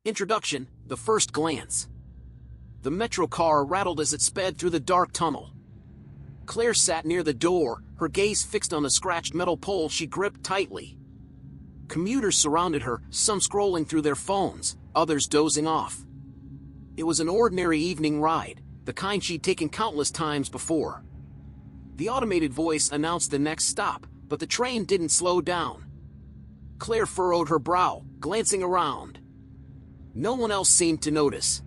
Introduction, the first glance. The metro car rattled as it sped through the dark tunnel. Claire sat near the door, her gaze fixed on the scratched metal pole she gripped tightly. Commuters surrounded her, some scrolling through their phones, others dozing off. It was an ordinary evening ride, the kind she'd taken countless times before. The automated voice announced the next stop, but the train didn't slow down. Claire furrowed her brow, glancing around. No one else seemed to notice.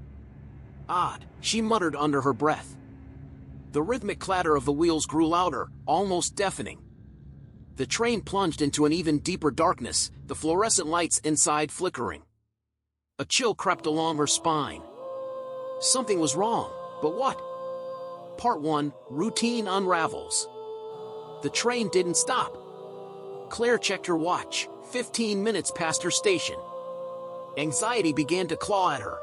Odd, she muttered under her breath. The rhythmic clatter of the wheels grew louder, almost deafening. The train plunged into an even deeper darkness, the fluorescent lights inside flickering. A chill crept along her spine. Something was wrong, but what? Part 1, Routine Unravels. The train didn't stop. Claire checked her watch, 15 minutes past her station. Anxiety began to claw at her.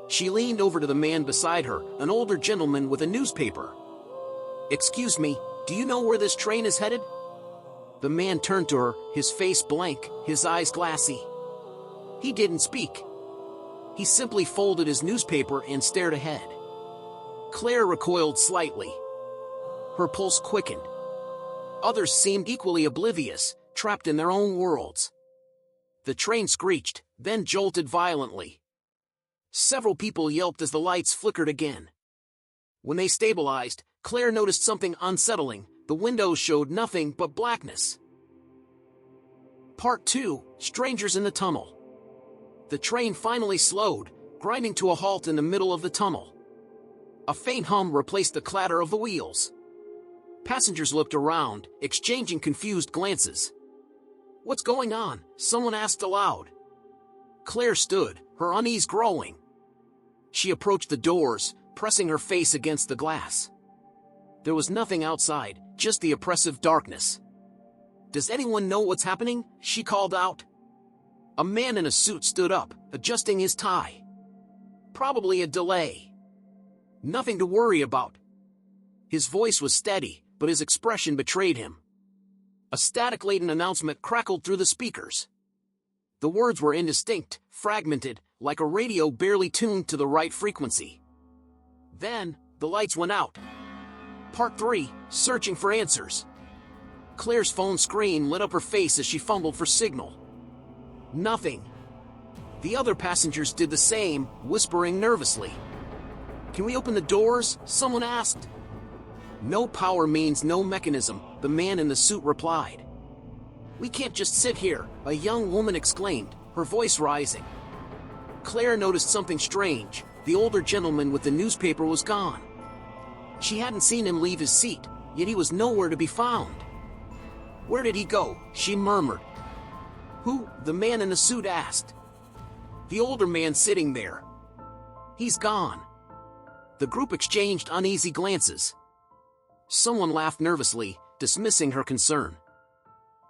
She leaned over to the man beside her, an older gentleman with a newspaper. "Excuse me, do you know where this train is headed?" The man turned to her, his face blank, his eyes glassy. He didn't speak. He simply folded his newspaper and stared ahead. Claire recoiled slightly. Her pulse quickened. Others seemed equally oblivious, trapped in their own worlds. The train screeched, then jolted violently. Several people yelped as the lights flickered again. When they stabilized, Claire noticed something unsettling. The windows showed nothing but blackness. Part 2, Strangers in the Tunnel. The train finally slowed, grinding to a halt in the middle of the tunnel. A faint hum replaced the clatter of the wheels. Passengers looked around, exchanging confused glances. "What's going on?" someone asked aloud. Claire stood, her unease growing. She approached the doors, pressing her face against the glass. There was nothing outside, just the oppressive darkness. "Does anyone know what's happening?" she called out. A man in a suit stood up, adjusting his tie. "Probably a delay. Nothing to worry about." His voice was steady, but his expression betrayed him. A static-laden announcement crackled through the speakers. The words were indistinct, fragmented, like a radio barely tuned to the right frequency. Then, the lights went out. Part 3, Searching for Answers. Claire's phone screen lit up her face as she fumbled for signal. Nothing. The other passengers did the same, whispering nervously. "Can we open the doors?" someone asked. "No power means no mechanism," the man in the suit replied. "We can't just sit here," a young woman exclaimed, her voice rising. Claire noticed something strange. The older gentleman with the newspaper was gone. She hadn't seen him leave his seat, yet he was nowhere to be found. "Where did he go?" she murmured. "Who?" the man in the suit asked. "The older man sitting there. He's gone." The group exchanged uneasy glances. Someone laughed nervously, dismissing her concern.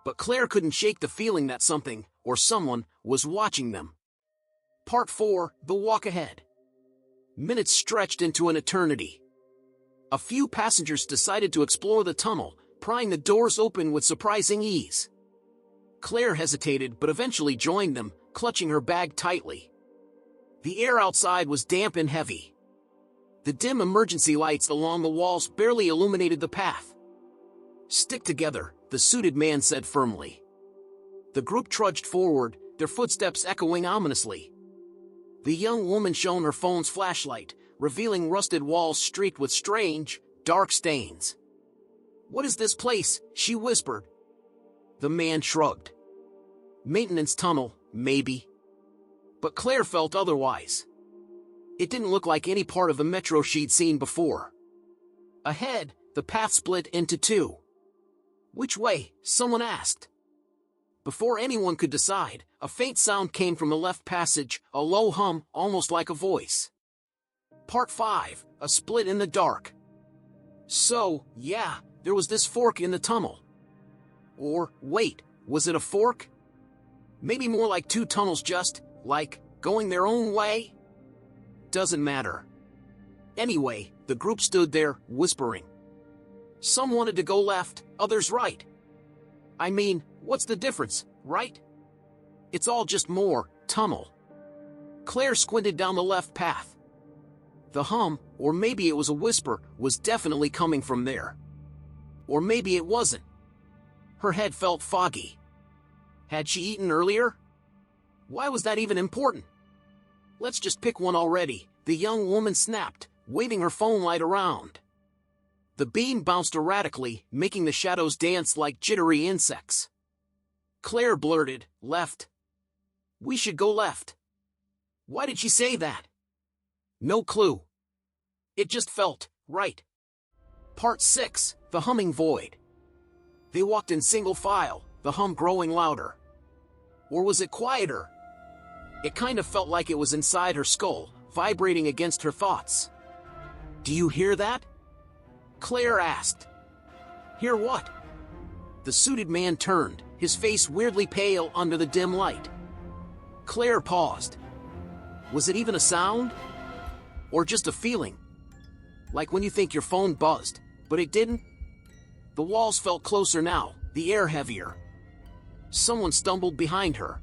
But Claire couldn't shake the feeling that something, or someone, was watching them. Part 4, The Walk Ahead. Minutes stretched into an eternity. A few passengers decided to explore the tunnel, prying the doors open with surprising ease. Claire hesitated but eventually joined them, clutching her bag tightly. The air outside was damp and heavy. The dim emergency lights along the walls barely illuminated the path. "Stick together," the suited man said firmly. The group trudged forward, their footsteps echoing ominously. The young woman shone her phone's flashlight, revealing rusted walls streaked with strange, dark stains. "What is this place?" she whispered. The man shrugged. "Maintenance tunnel, maybe." But Claire felt otherwise. It didn't look like any part of the metro she'd seen before. Ahead, the path split into two. "Which way?" someone asked. Before anyone could decide, a faint sound came from the left passage, a low hum, almost like a voice. Part 5, A Split in the Dark. So, yeah, there was this fork in the tunnel. Or, wait, was it a fork? Maybe more like two tunnels just, like, going their own way? Doesn't matter. Anyway, the group stood there, whispering. Some wanted to go left, others right. I mean, what's the difference, right? It's all just more tunnel. Claire squinted down the left path. The hum, or maybe it was a whisper, was definitely coming from there. Or maybe it wasn't. Her head felt foggy. Had she eaten earlier? Why was that even important? Let's just pick one already, the young woman snapped, waving her phone light around. The beam bounced erratically, making the shadows dance like jittery insects. Claire blurted, "Left. We should go left." Why did she say that? No clue. It just felt right. Part 6, The Humming Void. They walked in single file, the hum growing louder. Or was it quieter? It kind of felt like it was inside her skull, vibrating against her thoughts. "Do you hear that?" Claire asked. "Hear what?" The suited man turned, his face weirdly pale under the dim light. Claire paused. Was it even a sound? Or just a feeling? Like when you think your phone buzzed, but it didn't? The walls felt closer now, the air heavier. Someone stumbled behind her.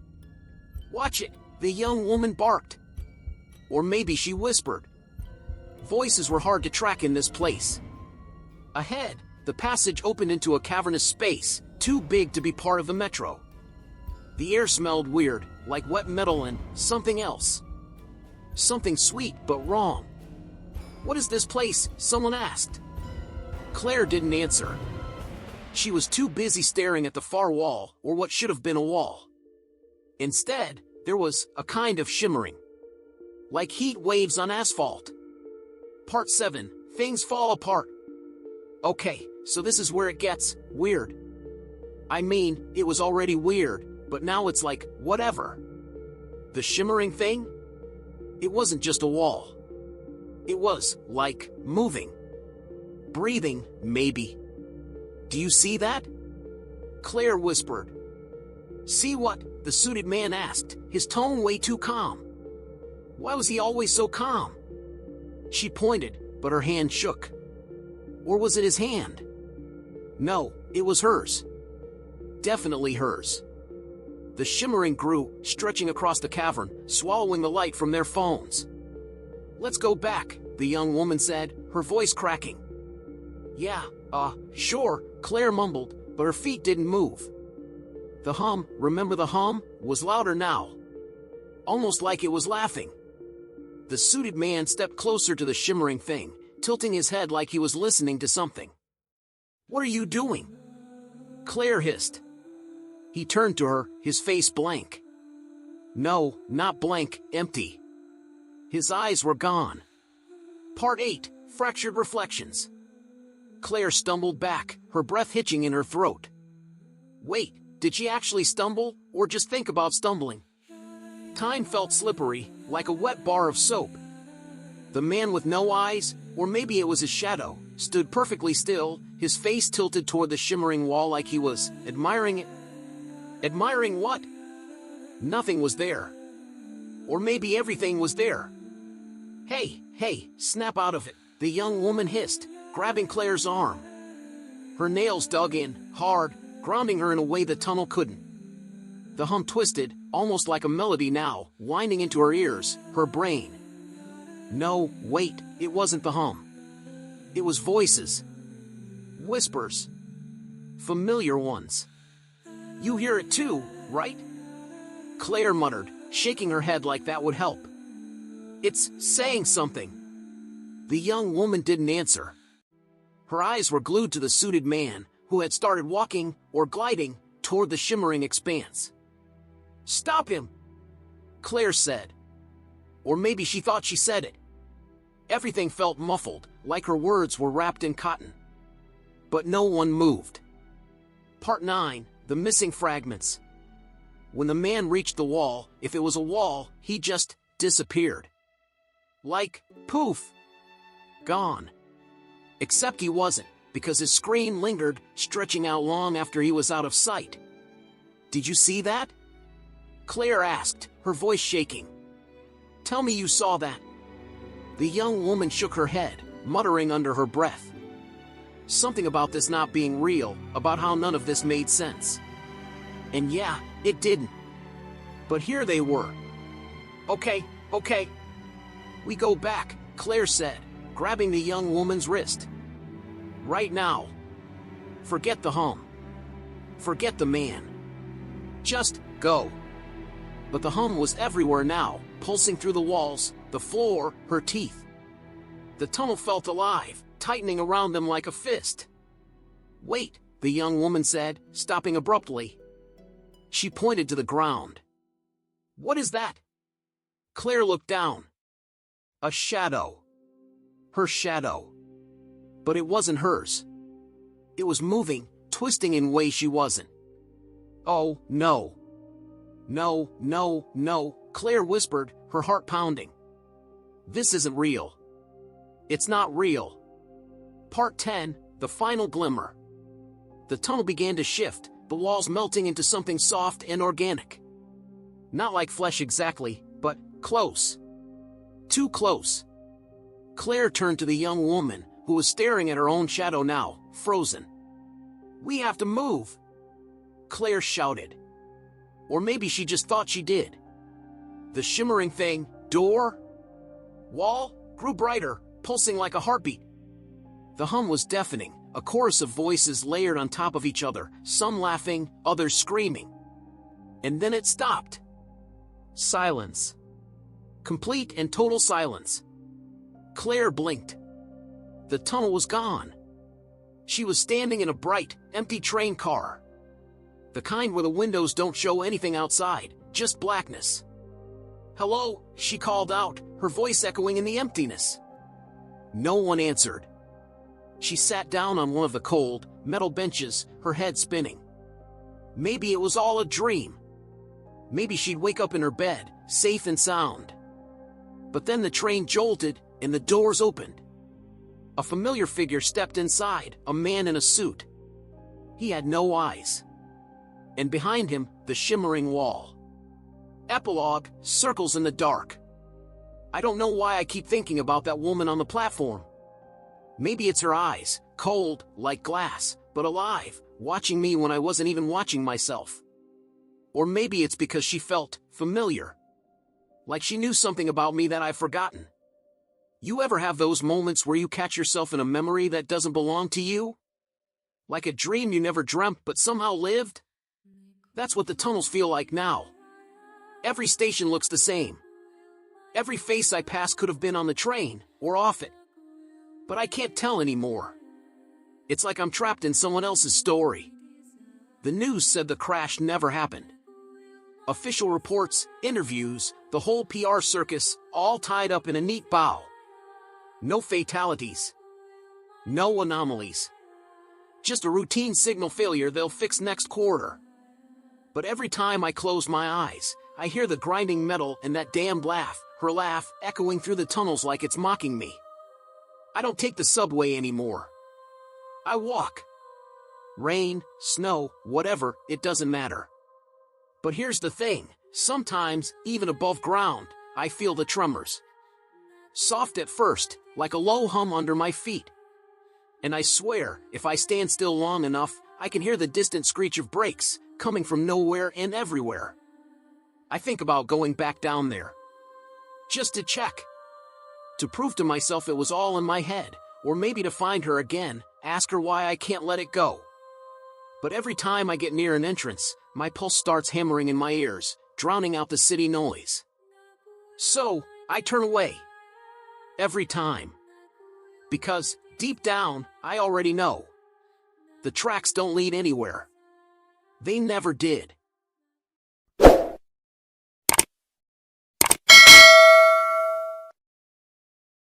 "Watch it," the young woman barked. Or maybe she whispered. Voices were hard to track in this place. Ahead, the passage opened into a cavernous space, too big to be part of the metro. The air smelled weird, like wet metal and something else. Something sweet but wrong. "What is this place?" someone asked. Claire didn't answer. She was too busy staring at the far wall, or what should have been a wall. Instead, there was a kind of shimmering. Like heat waves on asphalt. Part 7, Things Fall Apart. Okay, so this is where it gets weird. I mean, it was already weird, but now it's like, whatever. The shimmering thing? It wasn't just a wall. It was, like, moving. Breathing, maybe. "Do you see that?" Claire whispered. "See what?" the suited man asked, his tone way too calm. Why was he always so calm? She pointed, but her hand shook. Or was it his hand? No, it was hers. Definitely hers. The shimmering grew, stretching across the cavern, swallowing the light from their phones. "Let's go back," the young woman said, her voice cracking. "Yeah, sure," Claire mumbled, but her feet didn't move. The hum, remember the hum, was louder now. Almost like it was laughing. The suited man stepped closer to the shimmering thing, tilting his head like he was listening to something. "What are you doing?" Claire hissed. He turned to her, his face blank. No, not blank, empty. His eyes were gone. Part 8, Fractured Reflections. Claire stumbled back, her breath hitching in her throat. Wait, did she actually stumble, or just think about stumbling? Time felt slippery, like a wet bar of soap. The man with no eyes, or maybe it was his shadow, stood perfectly still, his face tilted toward the shimmering wall like he was admiring it. Admiring what? Nothing was there. Or maybe everything was there. Hey, snap out of it, the young woman hissed, grabbing Claire's arm. Her nails dug in, hard, grounding her in a way the tunnel couldn't. The hum twisted, almost like a melody now, winding into her ears, her brain. No, wait, it wasn't the hum. It was voices. Whispers. Familiar ones. You hear it too, right? Claire muttered, shaking her head like that would help. It's saying something. The young woman didn't answer. Her eyes were glued to the suited man, who had started walking, or gliding, toward the shimmering expanse. Stop him! Claire said. Or maybe she thought she said it. Everything felt muffled, like her words were wrapped in cotton. But no one moved. Part 9, The Missing Fragments. When the man reached the wall, if it was a wall, he just disappeared. Like, poof! Gone. Except he wasn't, because his screen lingered, stretching out long after he was out of sight. Did you see that? Claire asked, her voice shaking. Tell me you saw that. The young woman shook her head, muttering under her breath. Something about this not being real, about how none of this made sense. And yeah, it didn't. But here they were. Okay, Okay. We go back, Claire said, grabbing the young woman's wrist. Right now. Forget the hum. Forget the man. Just go. But the hum was everywhere now, pulsing through the walls, the floor, her teeth. The tunnel felt alive, tightening around them like a fist. Wait, the young woman said, stopping abruptly. She pointed to the ground. What is that? Claire looked down. A shadow. Her shadow. But it wasn't hers. It was moving, twisting in ways she wasn't. Oh, no. No, no, no, Claire whispered, her heart pounding. This isn't real. It's not real. Part 10, the final glimmer. The tunnel began to shift, the walls melting into something soft and organic. Not like flesh exactly, but close. Too close. Claire turned to the young woman, who was staring at her own shadow now, frozen. We have to move, Claire shouted. Or maybe she just thought she did. The shimmering thing, door, wall, grew brighter, pulsing like a heartbeat. The hum was deafening, a chorus of voices layered on top of each other, some laughing, others screaming. And then it stopped. Silence. Complete and total silence. Claire blinked. The tunnel was gone. She was standing in a bright, empty train car. The kind where the windows don't show anything outside, just blackness. Hello, she called out, her voice echoing in the emptiness. No one answered. She sat down on one of the cold, metal benches, her head spinning. Maybe it was all a dream. Maybe she'd wake up in her bed, safe and sound. But then the train jolted, and the doors opened. A familiar figure stepped inside, a man in a suit. He had no eyes. And behind him, the shimmering wall. Epilogue, circles in the dark. I don't know why I keep thinking about that woman on the platform. Maybe it's her eyes, cold, like glass, but alive, watching me when I wasn't even watching myself. Or maybe it's because she felt familiar. Like she knew something about me that I've forgotten. You ever have those moments where you catch yourself in a memory that doesn't belong to you? Like a dream you never dreamt but somehow lived? That's what the tunnels feel like now. Every station looks the same. Every face I pass could have been on the train, or off it. But I can't tell anymore. It's like I'm trapped in someone else's story. The news said the crash never happened. Official reports, interviews, the whole PR circus, all tied up in a neat bow. No fatalities. No anomalies. Just a routine signal failure they'll fix next quarter. But every time I close my eyes, I hear the grinding metal and that damned laugh, her laugh, echoing through the tunnels like it's mocking me. I don't take the subway anymore. I walk. Rain, snow, whatever, it doesn't matter. But here's the thing, sometimes, even above ground, I feel the tremors. Soft at first, like a low hum under my feet. And I swear, if I stand still long enough, I can hear the distant screech of brakes, coming from nowhere and everywhere. I think about going back down there. Just to check. To prove to myself it was all in my head, or maybe to find her again, ask her why I can't let it go. But every time I get near an entrance, my pulse starts hammering in my ears, drowning out the city noise. So, I turn away. Every time. Because, deep down, I already know. The tracks don't lead anywhere. They never did.